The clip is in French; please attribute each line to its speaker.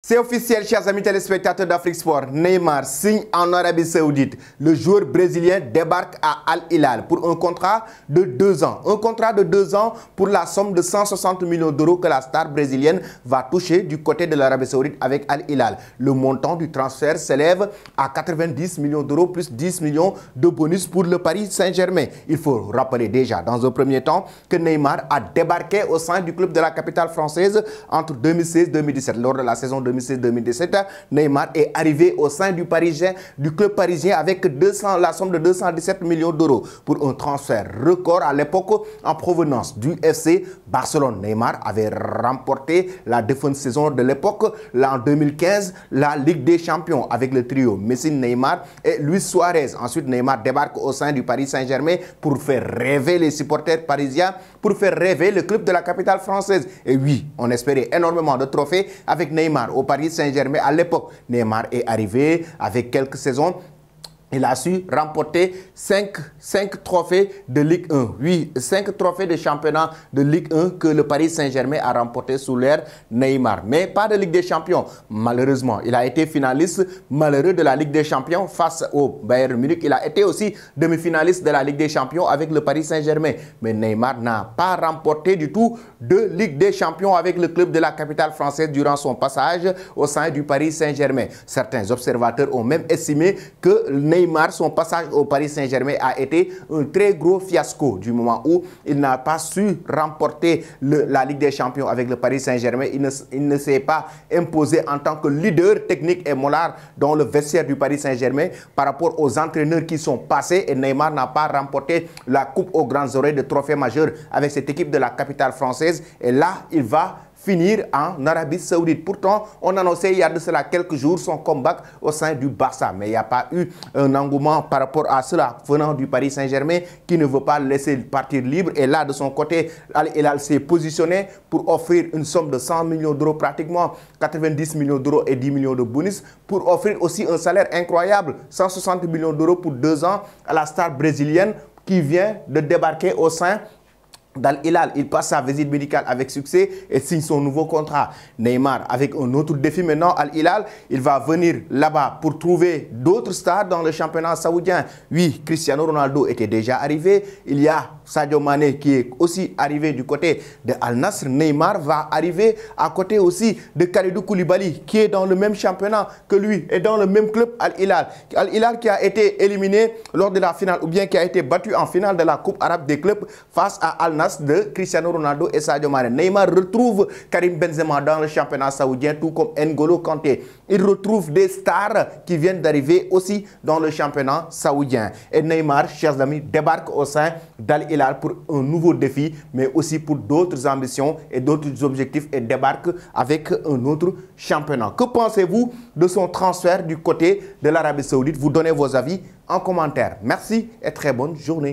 Speaker 1: C'est officiel, chers amis téléspectateurs d'Afrique Sport. Neymar signe en Arabie Saoudite. Le joueur brésilien débarque à Al Hilal pour un contrat de 2 ans. Un contrat de 2 ans pour la somme de 160 millions d'euros que la star brésilienne va toucher du côté de l'Arabie Saoudite avec Al Hilal. Le montant du transfert s'élève à 90 millions d'euros plus 10 millions de bonus pour le Paris Saint-Germain. Il faut rappeler déjà dans un premier temps que Neymar a débarqué au sein du club de la capitale française entre 2016-2017. Lors de la saison 2016-2017, Neymar est arrivé au sein du club parisien avec la somme de 217 millions d'euros pour un transfert record à l'époque en provenance du FC Barcelone. Neymar avait remporté la défunte saison de l'époque, en 2015, la Ligue des Champions avec le trio Messi, Neymar et Luis Suarez. Ensuite, Neymar débarque au sein du Paris Saint-Germain pour faire rêver les supporters parisiens, pour faire rêver le club de la capitale française. Et oui, on espérait énormément de trophées avec Neymar au Paris Saint-Germain à l'époque. Neymar est arrivé avec quelques saisons. Il a su remporter 5 trophées de Ligue 1. Oui, 5 trophées de championnat de Ligue 1 que le Paris Saint-Germain a remporté sous l'ère Neymar. Mais pas de Ligue des Champions. Malheureusement, il a été finaliste malheureux de la Ligue des Champions face au Bayern Munich. Il a été aussi demi-finaliste de la Ligue des Champions avec le Paris Saint-Germain. Mais Neymar n'a pas remporté du tout de Ligue des Champions avec le club de la capitale française durant son passage au sein du Paris Saint-Germain. Certains observateurs ont même estimé que Neymar, son passage au Paris Saint-Germain a été un très gros fiasco du moment où il n'a pas su remporter la Ligue des Champions avec le Paris Saint-Germain. Il ne s'est pas imposé en tant que leader technique et moral dans le vestiaire du Paris Saint-Germain par rapport aux entraîneurs qui sont passés, et Neymar n'a pas remporté la coupe aux grandes oreilles de trophée majeur avec cette équipe de la capitale française. Et là, il va finir en Arabie Saoudite. Pourtant, on annonçait il y a de cela quelques jours son comeback au sein du Barça. Mais il n'y a pas eu un engouement par rapport à cela venant du Paris Saint-Germain qui ne veut pas le laisser partir libre. Et là, de son côté, Al Hilal s'est positionné pour offrir une somme de 100 millions d'euros, pratiquement 90 millions d'euros et 10 millions de bonus, pour offrir aussi un salaire incroyable, 160 millions d'euros pour 2 ans à la star brésilienne qui vient de débarquer au sein d'Al Hilal. Il passe sa visite médicale avec succès et signe son nouveau contrat. Neymar avec un autre défi maintenant. Al Hilal, il va venir là-bas pour trouver d'autres stars dans le championnat saoudien. Oui, Cristiano Ronaldo était déjà arrivé. Il y a Sadio Mané qui est aussi arrivé du côté de Al Nassr. Neymar va arriver à côté aussi de Kalidou Koulibaly qui est dans le même championnat que lui et dans le même club Al Hilal. Al Hilal qui a été éliminé lors de la finale, ou bien qui a été battu en finale de la Coupe arabe des clubs face à Al Nassr de Cristiano Ronaldo et Sadio Mané. Neymar retrouve Karim Benzema dans le championnat saoudien, tout comme N'Golo Kanté. Il retrouve des stars qui viennent d'arriver aussi dans le championnat saoudien. Et Neymar, chers amis, débarque au sein d'Al Hilal pour un nouveau défi, mais aussi pour d'autres ambitions et d'autres objectifs, et débarque avec un autre championnat. Que pensez-vous de son transfert du côté de l'Arabie Saoudite? Vous donnez vos avis en commentaire. Merci et très bonne journée.